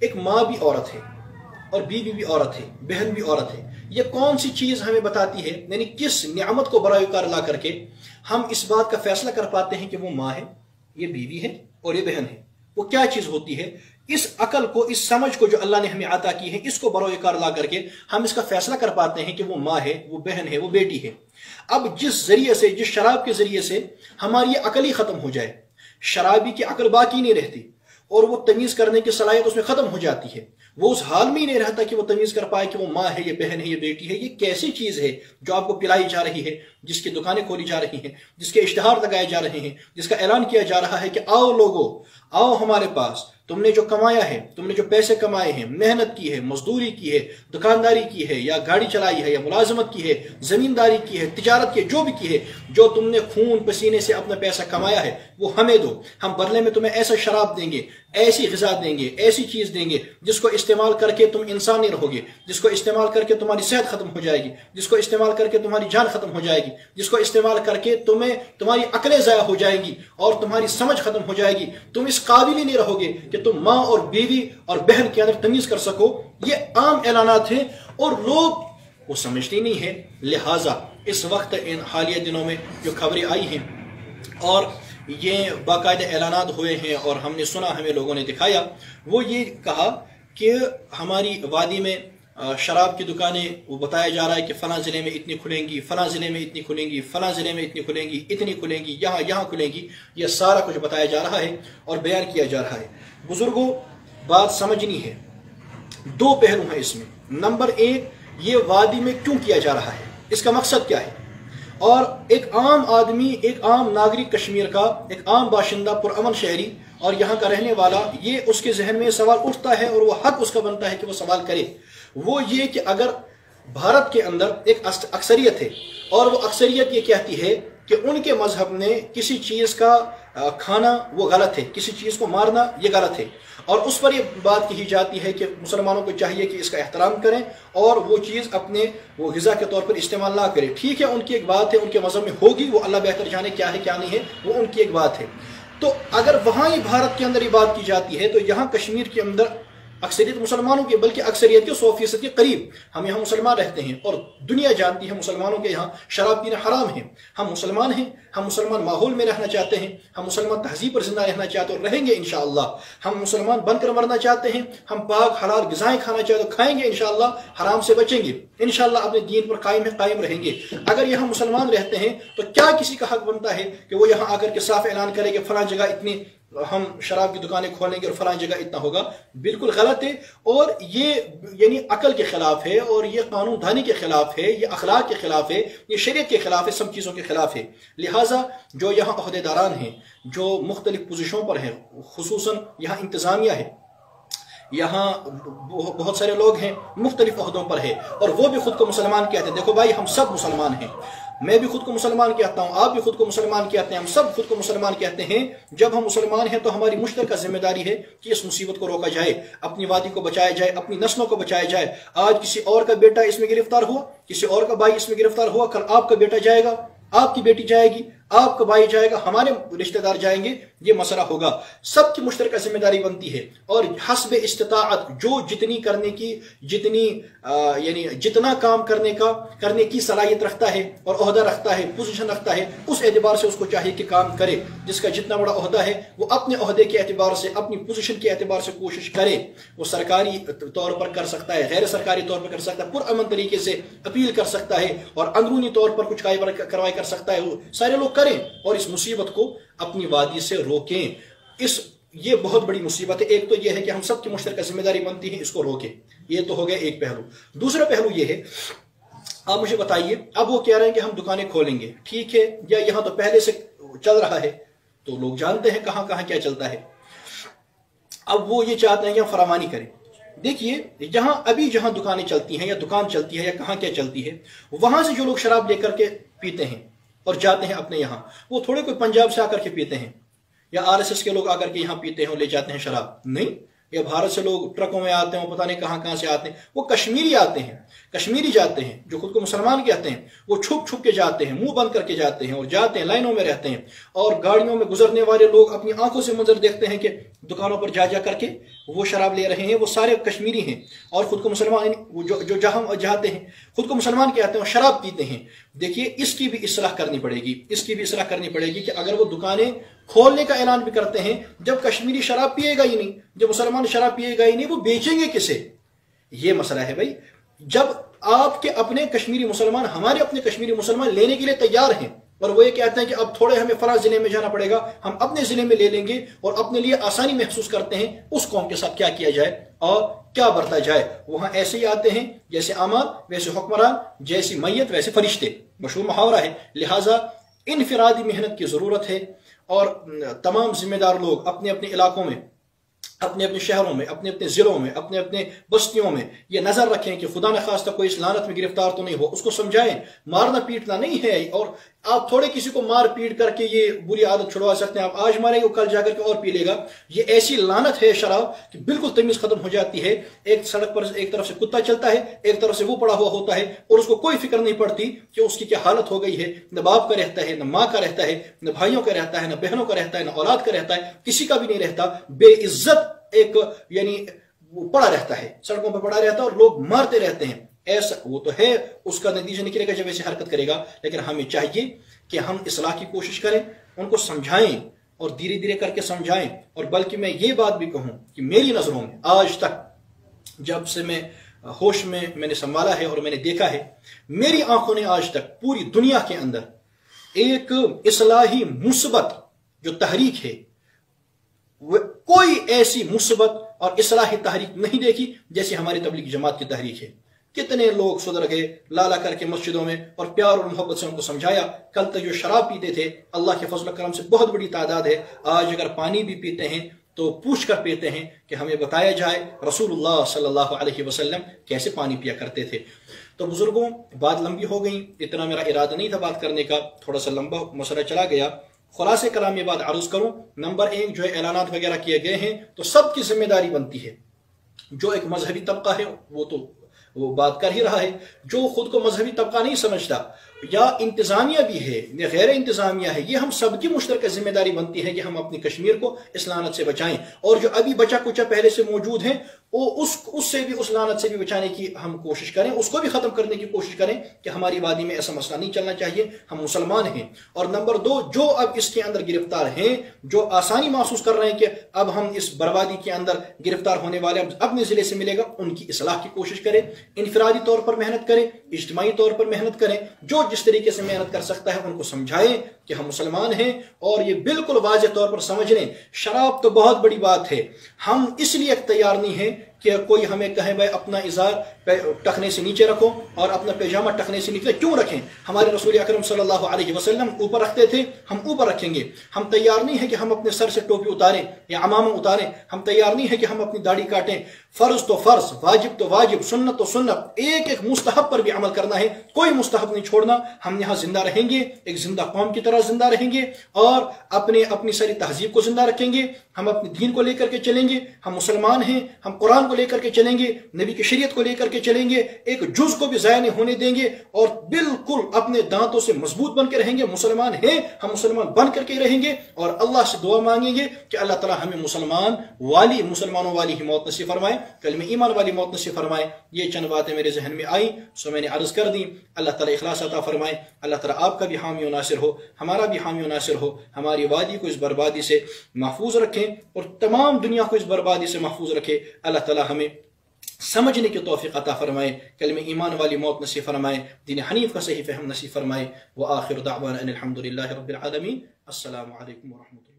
ایک ماں بھی عورت ہے اور بیوی بھی عورت ہے، بہن بھی عورت ہے، یہ کون سی چیز ہمیں بتاتی ہے، یعنی کس نعمت کو برائے کار لا کر کے ہم اس بات کا فیصلہ کر پاتے ہیں کہ وہ ماں ہے، یہ بیوی ہے اور یہ بہن ہے؟ وہ کیا چیز ہوتی ہے؟ اس عقل کو، اس سمجھ کو جو اللہ نے ہمیں عطا کی ہے، اس کو برائے کار لا کر کے ہم اس کا فیصلہ کر پاتے ہیں کہ وہ ماں ہے، وہ بہن ہے، وہ بیٹی ہے۔ اب جس ذریعے سے، جس شراب کے ذریعے سے ہماری یہ عقل ہی ختم ہو جائے، شرابی کی عقل باقی نہیں رہتی اور وہ تمیز کرنے کی صلاحیت اس میں ختم ہو جاتی ہے، وہ اس حال میں ہی نہیں رہتا کہ وہ تمیز کر پائے کہ وہ ماں ہے، یہ بہن ہے، یہ بیٹی ہے۔ یہ کیسی چیز ہے جو آپ کو پلائی جا رہی ہے، جس کی دکانیں کھولی جا رہی ہیں، جس کے اشتہار لگائے جا رہے ہیں، جس کا اعلان کیا جا رہا ہے کہ آؤ لوگو، آؤ ہمارے پاس، تم نے جو کمایا ہے، تم نے جو پیسے کمائے ہیں، محنت کی ہے، مزدوری کی ہے، دکانداری کی ہے، یا گاڑی چلائی ہے، یا ملازمت کی ہے، زمینداری کی ہے، تجارت کی ہے، جو بھی کی ہے، جو تم نے خون پسینے سے اپنا پیسہ کمایا ہے وہ ہمیں دو، ہم بدلے میں تمہیں ایسا شراب دیں گے، ایسی غذا دیں گے، ایسی چیز دیں گے جس کو استعمال کر کے تم انسان نہیں رہو گے، جس کو استعمال کر کے تمہاری صحت ختم ہو جائے گی، جس کو استعمال کر کے تمہاری جان ختم ہو جائے گی، جس کو استعمال کر کے تمہاری عقلیں ضائع ہو جائیں گی اور تمہاری سمجھ ختم ہو جائے گی، تم اس قابل ہی نہیں رہو گے کہ تم ماں اور بیوی اور بہن کے اندر تمیز کر سکو۔ یہ عام اعلانات ہیں اور لوگ وہ سمجھتے نہیں ہیں۔ لہٰذا اس وقت ان حالیہ دنوں میں جو خبریں آئی ہیں اور یہ باقاعدہ اعلانات ہوئے ہیں اور ہم نے سنا، ہمیں لوگوں نے دکھایا، وہ یہ کہا کہ ہماری وادی میں شراب کی دکانیں، وہ بتایا جا رہا ہے کہ فلاں ضلع میں اتنی کھلیں گی، فلاں ضلع میں اتنی کھلیں گی، فلاں ضلع میں اتنی کھلیں گی، اتنی کھلیں گی، یہاں کھلیں گی۔ یہ سارا کچھ بتایا جا رہا ہے اور بیان کیا جا رہا ہے۔ بزرگوں، بات سمجھنی ہے، دو پہلو ہیں اس میں۔ نمبر ایک، یہ وادی میں کیوں کیا جا رہا ہے، اس کا مقصد کیا ہے؟ اور ایک عام آدمی، ایک عام ناگرک کشمیر کا، ایک عام باشندہ، پرامن شہری اور یہاں کا رہنے والا، یہ اس کے ذہن میں سوال اٹھتا ہے اور وہ حق اس کا بنتا ہے کہ وہ سوال کرے۔ وہ یہ کہ اگر بھارت کے اندر ایک اکثریت ہے اور وہ اکثریت یہ کہتی ہے کہ ان کے مذہب نے کسی چیز کا کھانا وہ غلط ہے، کسی چیز کو مارنا یہ غلط ہے، اور اس پر یہ بات کہی جاتی ہے کہ مسلمانوں کو چاہیے کہ اس کا احترام کریں اور وہ چیز اپنے وہ غذا کے طور پر استعمال نہ کریں۔ ٹھیک ہے، ان کی ایک بات ہے، ان کے مذہب میں ہوگی، وہ اللہ بہتر جانے کیا ہے کیا نہیں ہے، وہ ان کی ایک بات ہے۔ تو اگر وہاں یہ بھارت کے اندر یہ بات کی جاتی ہے تو یہاں کشمیر کے اندر اکثریت مسلمانوں کے، بلکہ اکثریت کے 100% کے قریب ہم یہاں مسلمان رہتے ہیں اور دنیا جانتی ہے مسلمانوں کے یہاں شراب پینا حرام ہے۔ ہم مسلمان ہیں، ہم مسلمان ماحول میں رہنا چاہتے ہیں، ہم مسلمان تہذیب پر زندہ رہنا چاہتے ہیں اور رہیں گے انشاءاللہ۔ ہم مسلمان بن کر مرنا چاہتے ہیں، ہم پاک حلال غذائیں کھانا چاہتے ہیں، کھائیں گے انشاءاللہ، حرام سے بچیں گے انشاءاللہ، اپنے دین پر قائم رہیں گے۔ اگر یہاں مسلمان رہتے ہیں تو کیا کسی کا حق بنتا ہے کہ وہ یہاں آ کر کے صاف اعلان کرے کہ فلاں جگہ اتنی ہم شراب کی دکانیں کھولیں گے اور فلاں جگہ اتنا ہوگا؟ بالکل غلط ہے، اور یہ یعنی عقل کے خلاف ہے، اور یہ قانون دانی کے خلاف ہے، یہ اخلاق کے خلاف ہے، یہ شریعت کے خلاف ہے، سب چیزوں کے خلاف ہے۔ لہٰذا جو یہاں عہدیداران ہیں، جو مختلف پوزیشنوں پر ہیں، خصوصاً یہاں انتظامیہ ہے، یہاں بہت سارے لوگ ہیں مختلف عہدوں پر ہے اور وہ بھی خود کو مسلمان کہتے ہیں۔ دیکھو بھائی، ہم سب مسلمان ہیں، میں بھی خود کو مسلمان کہتا ہوں، آپ بھی خود کو مسلمان کہتے ہیں، ہم سب خود کو مسلمان کہتے ہیں۔ جب ہم مسلمان ہیں تو ہماری مشترکہ ذمہ داری ہے کہ اس مصیبت کو روکا جائے، اپنی وادی کو بچایا جائے، اپنی نسلوں کو بچایا جائے۔ آج کسی اور کا بیٹا اس میں گرفتار ہوا، کسی اور کا بھائی اس میں گرفتار ہوا، کل آپ کا بیٹا جائے گا، آپ کی بیٹی جائے گی، آپ کا بھائی جائے گا، ہمارے رشتہ دار جائیں گے، یہ مسئلہ ہوگا۔ سب کی مشترکہ ذمہ داری بنتی ہے اور حسب استطاعت جو جتنی کرنے کی، یعنی جتنا کام کرنے کی صلاحیت رکھتا ہے اور عہدہ رکھتا ہے، پوزیشن رکھتا ہے، اس اعتبار سے اس کو چاہیے کہ کام کرے۔ جس کا جتنا بڑا عہدہ ہے وہ اپنے عہدے کے اعتبار سے، اپنی پوزیشن کے اعتبار سے کوشش کرے۔ وہ سرکاری طور پر کر سکتا ہے، غیر سرکاری طور پر کر سکتا ہے، پرامن طریقے سے اپیل کر سکتا ہے اور اندرونی طور پر کچھ کارروائی کر سکتا ہے۔ سارے لوگ کریں اور اس مصیبت کو اپنی وادی سے روکیں۔ یہ بہت بڑی مصیبت ہے۔ ایک تو یہ ہے کہ ہم سب کی مشترکہ ذمہ داری بنتی ہے اس کو روکیں، یہ تو ہو گیا ایک پہلو۔ دوسرا پہلو یہ ہے، آپ مجھے بتائیے، اب وہ کہہ رہے ہیں کہ ہم دکانیں کھولیں گے، ٹھیک ہے، یا یہاں تو پہلے سے چل رہا ہے تو لوگ جانتے ہیں کہاں کہاں کیا چلتا ہے، اب وہ یہ چاہتے ہیں کہ ہم فراوانی کریں۔ دیکھیے، جہاں دکانیں چلتی ہیں یا دکان چلتی ہے یا کہاں کیا چلتی ہے، وہاں سے جو لوگ شراب لے کر کے پیتے ہیں اور جاتے ہیں اپنے یہاں، وہ تھوڑے کوئی پنجاب سے آ کر کے پیتے ہیں یا RSS کے لوگ آ کر کے یہاں پیتے ہیں اور لے جاتے ہیں شراب، نہیں، یا بھارت سے لوگ ٹرکوں میں آتے ہیں، وہ پتہ نہیں کہاں سے آتے ہیں، وہ کشمیری آتے ہیں، کشمیری جاتے ہیں جو خود کو مسلمان کہتے ہیں، وہ چھپ کے جاتے ہیں، منہ بند کر کے جاتے ہیں اور جاتے ہیں، لائنوں میں رہتے ہیں، اور گاڑیوں میں گزرنے والے لوگ اپنی آنکھوں سے منظر دیکھتے ہیں کہ دکانوں پر جا جا کر کے وہ شراب لے رہے ہیں، وہ سارے کشمیری ہیں اور خود کو مسلمان جو جہاں جاتے ہیں خود کو مسلمان کہتے ہیں اور شراب پیتے ہیں۔ دیکھیے اس کی بھی اصلاح کرنی پڑے گی، اس کی بھی اصلاح کرنی پڑے گی کہ اگر وہ دکانیں کھولنے کا اعلان بھی کرتے ہیں، جب کشمیری شراب پیے گا ہی نہیں، جب مسلمان شراب پیے گا ہی نہیں، وہ بیچیں گے کسے؟ یہ مسئلہ ہے بھائی۔ جب آپ کے اپنے کشمیری مسلمان ہمارے اپنے کشمیری مسلمان لینے کے لیے تیار ہیں اور وہ یہ کہتے ہیں کہ اب تھوڑے ہمیں فلاں ضلع میں جانا پڑے گا، ہم اپنے ضلع میں لے لیں گے اور اپنے لیے آسانی محسوس کرتے ہیں، اس قوم کے ساتھ کیا کیا جائے اور کیا برتا جائے؟ وہاں ایسے ہی آتے ہیں جیسے اعمال ویسے حکمران، جیسی میت ویسے فرشتے، مشہور محاورہ ہے۔ لہٰذا انفرادی محنت کی ضرورت ہے اور تمام ذمہ دار لوگ اپنے اپنے علاقوں میں، اپنے اپنے شہروں میں، اپنے اپنے ضلعوں میں، اپنے اپنے بستیوں میں یہ نظر رکھیں کہ خدا نخواستہ کوئی اس لعنت میں گرفتار تو نہیں ہو، اس کو سمجھائیں۔ مارنا پیٹنا نہیں ہے، اور آپ تھوڑے کسی کو مار پیٹ کر کے یہ بری عادت چھڑوا سکتے ہیں، آپ آج ماریں گے کل جا کر کے اور پی لے گا۔ یہ ایسی لعنت ہے شراب کہ بالکل تمیز ختم ہو جاتی ہے۔ ایک سڑک پر ایک طرف سے کتا چلتا ہے، ایک طرف سے وہ پڑا ہوا ہوتا ہے اور اس کو کوئی فکر نہیں پڑتی کہ اس کی کیا حالت ہو گئی ہے۔ نہ باپ کا رہتا ہے، نہ ماں کا رہتا ہے، نہ بھائیوں کا رہتا ہے، نہ بہنوں کا رہتا ہے، نہ اولاد کا رہتا ہے، کسی کا بھی نہیں رہتا۔ بے عزت ایک یعنی وہ پڑا رہتا ہے، سڑکوں پہ پڑا رہتا ہے اور لوگ مارتے رہتے ہیں۔ ایسا وہ تو ہے، اس کا نتیجہ نکلے گا جب ایسی حرکت کرے گا، لیکن ہمیں چاہیے کہ ہم اصلاح کی کوشش کریں، ان کو سمجھائیں اور دھیرے دھیرے کر کے سمجھائیں۔ اور بلکہ میں یہ بات بھی کہوں کہ میری نظروں میں آج تک جب سے میں ہوش میں نے سنبھالا ہے اور میں نے دیکھا ہے، میری آنکھوں نے آج تک پوری دنیا کے اندر ایک اصلاحی مثبت جو تحریک ہے، کوئی ایسی مثبت اور اصلاحی تحریک نہیں دیکھی جیسی ہماری تبلیغی جماعت کی تحریک ہے۔ کتنے لوگ سدھر گئے لالا کر کے مسجدوں میں اور پیار اور محبت سے ان کو سمجھایا۔ کل تک جو شراب پیتے تھے، اللہ کے فضل و کرم سے بہت بڑی تعداد ہے، آج اگر پانی بھی پیتے ہیں تو پوچھ کر پیتے ہیں کہ ہمیں بتایا جائے رسول اللہ صلی اللہ علیہ وسلم کیسے پانی پیا کرتے تھے۔ تو بزرگوں، بات لمبی ہو گئی، اتنا میرا ارادہ نہیں تھا بات کرنے کا، تھوڑا سا لمبا مسئلہ چلا گیا۔ خلاصے کلام یہ بات عرض کروں، نمبر 1 جو ہے اعلانات وغیرہ کیے گئے ہیں تو سب کی ذمہ داری بنتی ہے۔ جو ایک مذہبی طبقہ ہے وہ بات کر ہی رہا ہے، جو خود کو مذہبی طبقہ نہیں سمجھتا یا انتظامیہ بھی ہے یا غیر انتظامیہ ہے، یہ ہم سب کی مشترکہ ذمہ داری بنتی ہے کہ ہم اپنی کشمیر کو اس لعنت سے بچائیں، اور جو ابھی بچا کچا پہلے سے موجود ہیں وہ اس سے بھی، اس لعنت سے بھی بچانے کی ہم کوشش کریں، اس کو بھی ختم کرنے کی کوشش کریں کہ ہماری وادی میں ایسا مسئلہ نہیں چلنا چاہیے، ہم مسلمان ہیں۔ اور نمبر 2، جو اب اس کے اندر گرفتار ہیں، جو آسانی محسوس کر رہے ہیں کہ اب ہم اس بربادی کے اندر گرفتار ہونے والے اپنے ضلع سے ملے گا، ان کی اصلاح کی کوشش کریں، انفرادی طور پر محنت کریں، اجتماعی طور پر محنت کریں، جو جس طریقے سے محنت کر سکتا ہے ان کو سمجھائیں کہ ہم مسلمان ہیں، اور یہ بالکل واضح طور پر سمجھ لیں شراب تو بہت بڑی بات ہے، ہم اس لیے تیار نہیں ہیں کہ کوئی ہمیں کہے بھائی اپنا ازار ٹخنے سے نیچے رکھو اور اپنا پیجامہ ٹخنے سے نیچے کیوں رکھیں؟ ہمارے رسول اکرم صلی اللہ علیہ وسلم اوپر رکھتے تھے، ہم اوپر رکھیں گے۔ ہم تیار نہیں ہیں کہ ہم اپنے سر سے ٹوپی اتاریں یا عمامہ اتاریں، ہم تیار نہیں ہیں کہ ہم اپنی داڑھی کاٹیں۔ فرض تو فرض، واجب تو واجب، سنت تو سنت، ایک ایک مستحب پر بھی عمل کرنا ہے، کوئی مستحب نہیں چھوڑنا۔ ہم یہاں زندہ رہیں گے، ایک زندہ قوم کی طرح زندہ رہیں گے اور اپنی ساری تہذیب کو زندہ رکھیں گے، ہم اپنے دین کو لے کر کے چلیں گے، ہم مسلمان ہیں، ہم قرآن کو لے کر کے چلیں گے، نبی کی شریعت کو لے کر کے چلیں گے، ایک جز کو بھی ضائع نہیں ہونے دیں گے، اور بالکل اپنے دانتوں سے مضبوط بن کے رہیں گے۔ مسلمان ہیں، ہم مسلمان بن کر کے رہیں گے اور اللہ سے دعا مانگیں گے کہ اللہ تعالی ہمیں مسلمانوں والی ہی موت نصیب فرمائے، کلمہ ایمان والی موت نصیب فرمائے۔ یہ چند باتیں میرے ذہن میں آئیں سو میں نے عرض کر دی۔ اللہ تعالی اخلاص عطا فرمائے، اللہ تعالی آپ کا بھی حامی و ناصر ہو، ہمارا بھی حامی و ناصر ہو، ہماری وادی کو اس بربادی سے محفوظ رکھیں اور تمام دنیا کو اس بربادی سے محفوظ رکھے۔ اللہ تعالی ہمیں سمجھنے کی توفیق عطا فرمائے، کلمہ ایمان والی موت نصیب فرمائے، دین حنیف کا صحیح فہم نصیب فرمائے۔ وآخر دعوانا ان الحمد للہ رب العالمین۔ السلام علیکم ورحمۃ اللہ۔